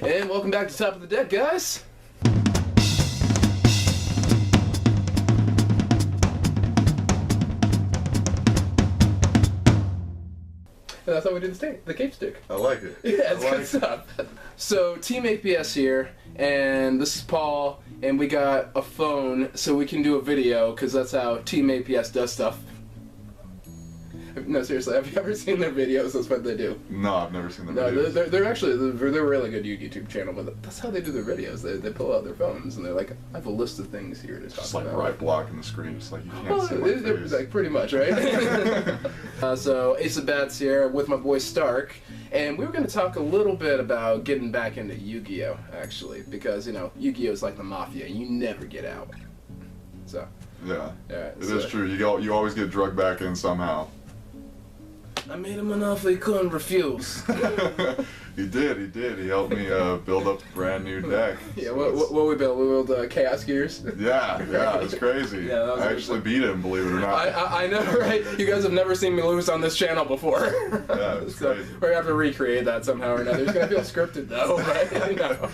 And welcome back to Top of the Deck, guys. And that's how we do the cape stick. I like it. Yeah, it's good stuff. So, Team APS here, and this is Paul, and we got a phone so we can do a video, because that's how Team APS does stuff. No, seriously, have you ever seen their videos? That's what they do. No, I've never seen their videos. videos. They're actually they're a really good YouTube channel, but that's how they do their videos. They pull out their phones and they're like, I have a list of things here to talk about. Just like right blocking the screen, just like you can't see my face. Like pretty much, right? So Ace of Bats here with my boy Stark, and we were going to talk a little bit about getting back into Yu-Gi-Oh, actually, because you know Yu-Gi-Oh is like the Mafia, you never get out. So yeah, it is true. You always get drugged back in somehow. I made a monopoly, couldn't refuse. He did. He helped me build up a brand new deck. Yeah, So what we built? We built Chaos Gears. Yeah, it's crazy. Yeah, that was I actually beat him, believe it or not. I know, right? You guys have never seen me lose on this channel before. Yeah, it's so crazy. we're gonna have to recreate that somehow or another. It's gonna feel scripted though, right? No.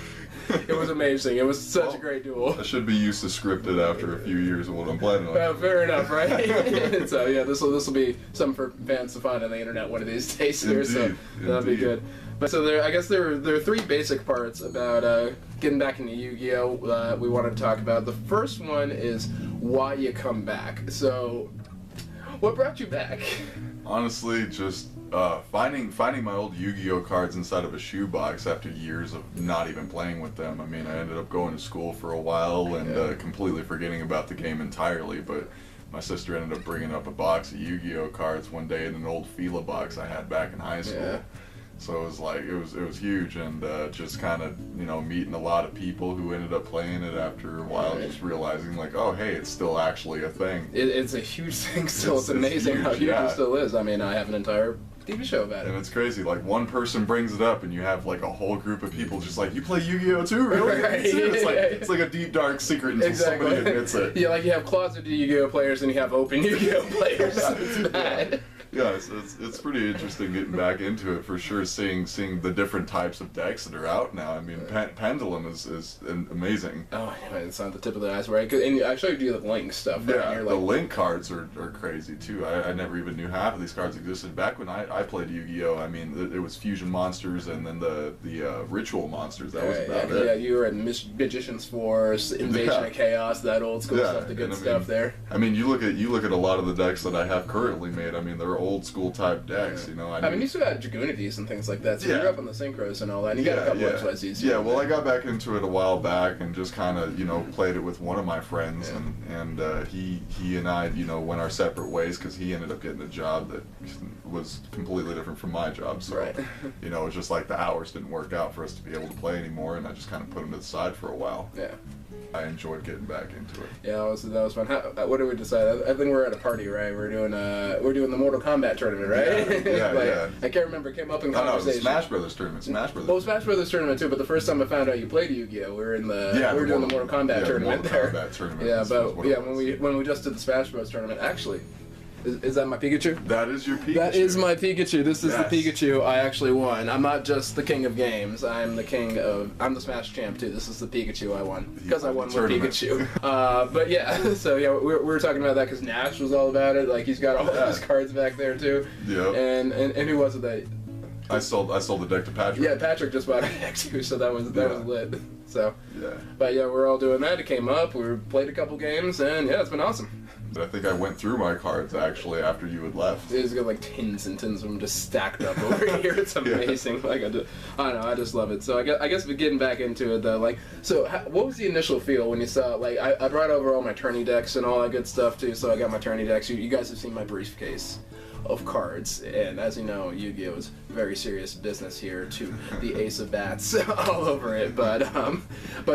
It was amazing. It was such a great duel. I should be used to scripted after a few years of what I'm planning on. Fair enough, right? So yeah, this will be something for fans to find on the internet one of these days here. Indeed, That'll be good. But so I guess there are three basic parts about getting back into Yu-Gi-Oh! We wanted to talk about. The first one is why you come back. So, what brought you back? Honestly, just finding my old Yu-Gi-Oh cards inside of a shoebox after years of not even playing with them. I mean, I ended up going to school for a while and completely forgetting about the game entirely, but my sister ended up bringing up a box of Yu-Gi-Oh cards one day in an old Fila box I had back in high school. Yeah. So it was like, it was huge, and just kind of, you know, meeting a lot of people who ended up playing it after a while, just realizing like, oh hey, it's still actually a thing. It's a huge thing still. It's amazing how huge it still is. I mean, I have an entire TV show about it. And it's crazy, like one person brings it up and you have like a whole group of people just like, you play Yu-Gi-Oh too, really? Right. It's like a deep dark secret until somebody admits it. Yeah, like you have closeted Yu-Gi-Oh players and you have open Yu-Gi-Oh players. It's bad. Yeah, it's pretty interesting getting back into it for sure, seeing the different types of decks that are out now. I mean, Pendulum is amazing. Oh, yeah, it's on the tip of the iceberg. And I showed you the Link stuff. Right? Yeah, Like, the Link cards are crazy too. I never even knew half of these cards existed. Back when I played Yu-Gi-Oh, I mean, it was Fusion Monsters and then the Ritual Monsters. That was about it. Yeah, you were in Magician's Force, Invasion of Chaos, that old school stuff, the good stuff there. I mean, you look at a lot of the decks that I have currently made. I mean, they're old school type decks, you know. I mean, you still had Dragoonities and things like that, so you're up on the synchros and all that, and you got a couple XYZs. Yeah, well, I got back into it a while back and just kind of, you know, played it with one of my friends, and he and I, you know, went our separate ways because he ended up getting a job that was completely different from my job, so, you know, it was just like the hours didn't work out for us to be able to play anymore, and I just kind of put him to the side for a while. Yeah. I enjoyed getting back into it. Yeah, that was fun. What did we decide? I think we're at a party, right? We're doing the Mortal Kombat tournament, right? Yeah. I can't remember. It came up in conversation. No, the Smash Brothers tournament. Smash Brothers tournament too. But the first time I found out you played Yu-Gi-Oh, we were doing the Mortal Kombat tournament there. Yeah, but when we just did the Smash Bros tournament, actually. Is that my Pikachu? That is your Pikachu. That is my Pikachu. This is the Pikachu I actually won. I'm not just the king of games. I'm the Smash champ too. This is the Pikachu I won. Because I won with Pikachu. But yeah, so yeah, we were talking about that because Nash was all about it. Like he's got all of his cards back there too. Yeah. And who was it that... I sold the deck to Patrick. Yeah, Patrick just bought a deck too, so that was lit. So, yeah. But yeah, we're all doing that. It came up. We played a couple games, and yeah, it's been awesome. But I think I went through my cards actually after you had left. It's got like tins and tins of them just stacked up over here. It's amazing. Like I don't know, I just love it. So I guess getting back into it though, like, so what was the initial feel when you saw, like, I brought over all my tourney decks and all that good stuff too. So I got my tourney decks. You guys have seen my briefcase of cards, and as you know, Yu-Gi-Oh is very serious business here to the Ace of Bats all over it. But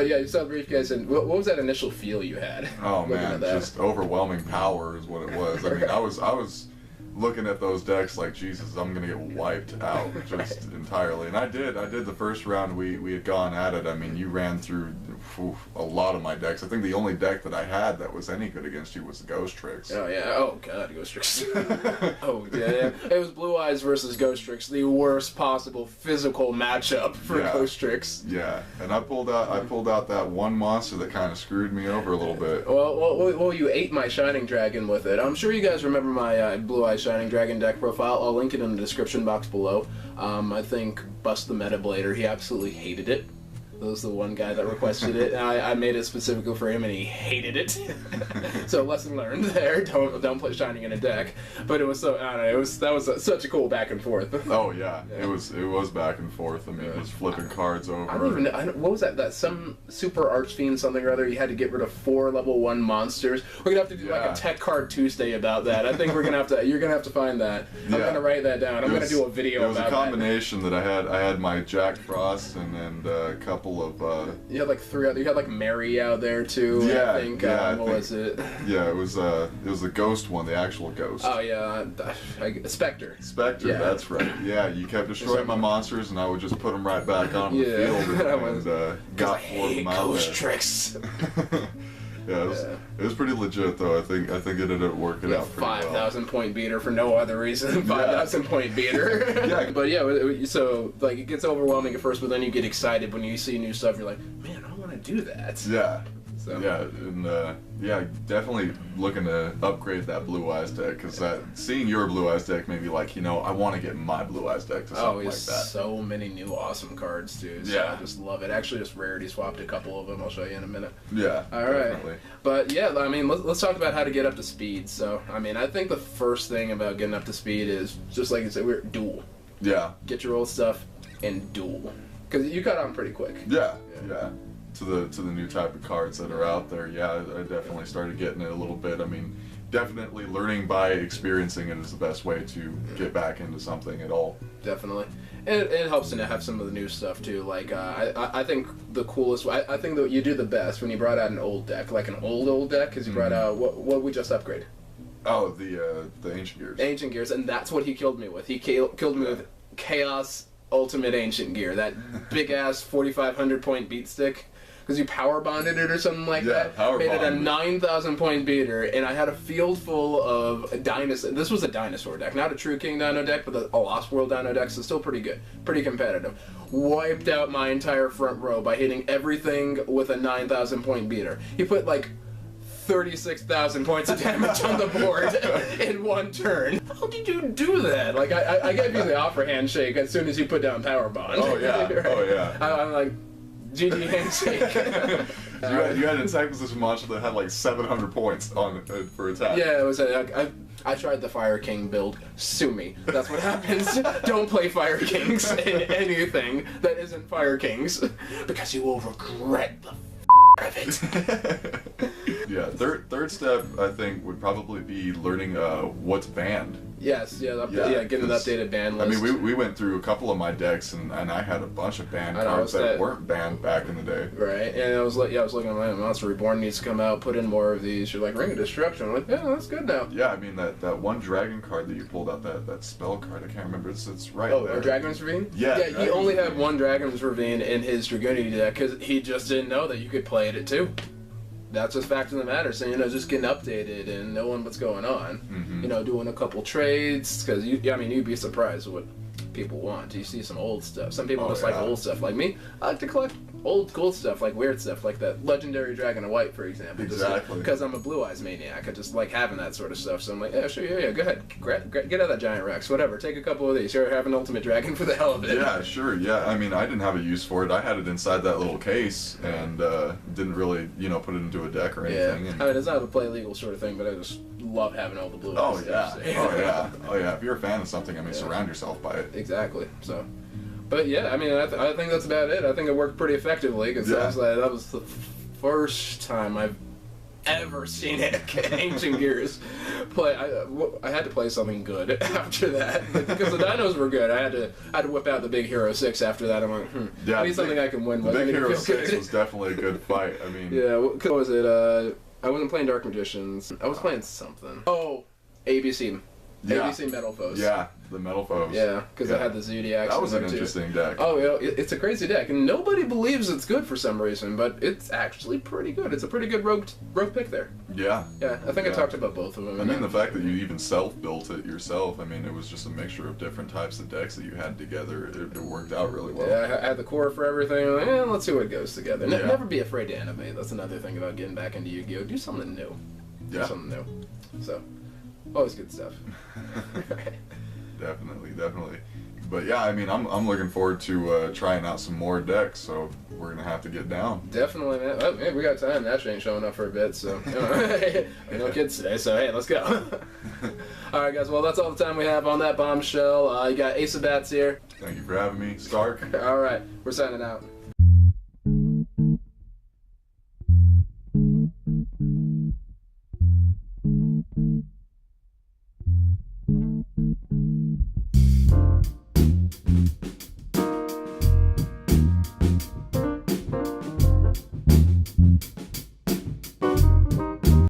yeah, you saw the briefcase, and what was that initial feel you had? Oh man, just overwhelming power is what it was. I mean, I was looking at those decks like, Jesus, I'm gonna get wiped out just entirely. And I did the first round we had gone at it. I mean, you ran through a lot of my decks. I think the only deck that I had that was any good against you was the Ghost Tricks. Oh yeah, oh god, Ghost Tricks. Oh yeah. It was Blue Eyes versus Ghost Tricks, the worst possible physical matchup for Ghost Tricks. Yeah, and I pulled out that one monster that kind of screwed me over a little bit. Well, you ate my Shining Dragon with it. I'm sure you guys remember my Blue Eyes Shining Dragon deck profile. I'll link it in the description box below. I think Bust the Meta Blader, he absolutely hated it. That was the one guy that requested it. I made it specifically for him, and he hated it. So lesson learned there. Don't play Shining in a deck. But it was so, I don't know. That was such a cool back and forth. Oh yeah, it was back and forth. I mean, it was flipping cards over. I don't even know. What was that? That some super archfiend something or other. You had to get rid of 4 level 1 monsters. We're gonna have to do like a Tech Card Tuesday about that. I think we're gonna have to. You're gonna have to find that. I'm gonna write that down. I'm gonna do a video about that. It was a combination that I had my Jack Frost and a couple of. You had like 3 other. You had like Mary out there too. Yeah, I think. What was it? Yeah, it was the ghost one, the actual ghost. Oh yeah, Spectre. Spectre, yeah. That's right. Yeah, you kept destroying my monsters, and I would just put them right back on the field and got 4 of them out Ghost there. Tricks. Yeah, it was pretty legit though. I think it ended up working out pretty well. 5,000 point beater for no other reason than 5,000 point beater. Yeah. But yeah, so like it gets overwhelming at first, but then you get excited when you see new stuff. You're like, man, I want to do that. Yeah. So. Yeah, and definitely looking to upgrade that Blue Eyes deck, because seeing your Blue Eyes deck made me like, I want to get my Blue Eyes deck to something like that. So many new awesome cards, dude. So I just love it. Actually, just rarity swapped a couple of them. I'll show you in a minute. Yeah. All right. Definitely. But yeah, I mean, let's talk about how to get up to speed. So, I mean, I think the first thing about getting up to speed is just like you said, we're duel. Yeah. Get your old stuff and duel, because you cut on pretty quick. Yeah. To the new type of cards that are out there, I definitely started getting it a little bit. I mean, definitely learning by experiencing it is the best way to get back into something at all. Definitely. And it helps to have some of the new stuff too. Like I think the coolest, I think that you do the best when you brought out an old deck, like an old deck, because you brought out what we just upgrade. Oh, the Ancient Gears. Ancient Gears, and that's what he killed me with. He killed me with Chaos Ultimate Ancient Gear, that big ass 4,500 point beat stick. Because you power bonded it or something like that. Made it a 9,000 point beater, and I had a field full of dinosaurs. This was a dinosaur deck, not a True King Dino deck, but a Lost World Dino deck, so still pretty good, pretty competitive. Wiped out my entire front row by hitting everything with a 9,000 point beater. He put like 36,000 points of damage on the board in one turn. How did you do that? Like I gave you the offer handshake as soon as you put down power bond. Oh yeah, right? Oh yeah. I'm like, GG handshake. You had an attack position monster that had like 700 points on for attack. Yeah, it was I tried the Fire King build. Sue me. That's what happens. Don't play Fire Kings in anything that isn't Fire Kings, because you will regret the of it. Yeah, third step I think would probably be learning what's banned. Yes, getting an updated ban list. I mean, we went through a couple of my decks, and I had a bunch of banned cards that weren't banned back in the day. Right, and I was looking at my Monster Reborn needs to come out, put in more of these. You're like, Ring of Destruction. I'm like, yeah, that's good now. Yeah, I mean, that one dragon card that you pulled out, that spell card, I can't remember, it's right there. Oh, Dragon's Ravine? Yeah, he only had one Dragon's Ravine in his Dragoonity deck, because he just didn't know that you could play it too. That's just fact of the matter. So, just getting updated and knowing what's going on. Mm-hmm. Doing a couple trades, because you'd be surprised what people want. You see some old stuff. Some people like old stuff. Like me, I like to collect old cool stuff, like weird stuff, like that legendary Dragon of White, for example. Exactly. Because I'm a Blue Eyes maniac. I just like having that sort of stuff. So I'm like, yeah, sure, yeah, go ahead. Get out of that Giant Rex, whatever. Take a couple of these. Here, have an Ultimate Dragon for the hell of it. Yeah, sure, yeah. I mean, I didn't have a use for it. I had it inside that little case and didn't really, put it into a deck or anything. Yeah. I mean, it's not a play legal sort of thing, but I just love having all the Blue Eyes. Oh, yeah. Oh, yeah. If you're a fan of something, surround yourself by it. Exactly. So... But yeah, I mean, I think that's about it. I think it worked pretty effectively, because that was the first time I've ever seen Ancient Gears play. I had to play something good after that, because the dinos were good. I had to whip out the Big Hero 6 after that. I'm like, I need something I can win with. The Big Hero 6 was definitely a good fight. I mean, yeah. What was it? I wasn't playing Dark Magicians. I was playing something. Oh, ABC. Yeah. ABC Metal Foes. Yeah, the Metal Foes. Yeah, because it had the Zodiacs. That was an too. interesting deck. Oh, yeah, it's a crazy deck, and nobody believes it's good for some reason, but it's actually pretty good. It's a pretty good rogue pick there. Yeah. Yeah, I think I talked about both of them. I mean, the fact that you even self-built it yourself, I mean, it was just a mixture of different types of decks that you had together. It worked out really well. Yeah, I had the core for everything. Like, let's see what goes together. Yeah. Never be afraid to innovate. That's another thing about getting back into Yu-Gi-Oh! Do something new. Do Yeah. something new. So, always good stuff. Definitely. But yeah, I mean, I'm looking forward to trying out some more decks, so we're gonna have to get down. Definitely, man. Well, man, we got time. Nash ain't showing up for a bit, so no kids today. So hey, let's go. All right, guys. Well, that's all the time we have on that bombshell. You got Ace of Bats here. Thank you for having me, Stark. All right, we're signing out.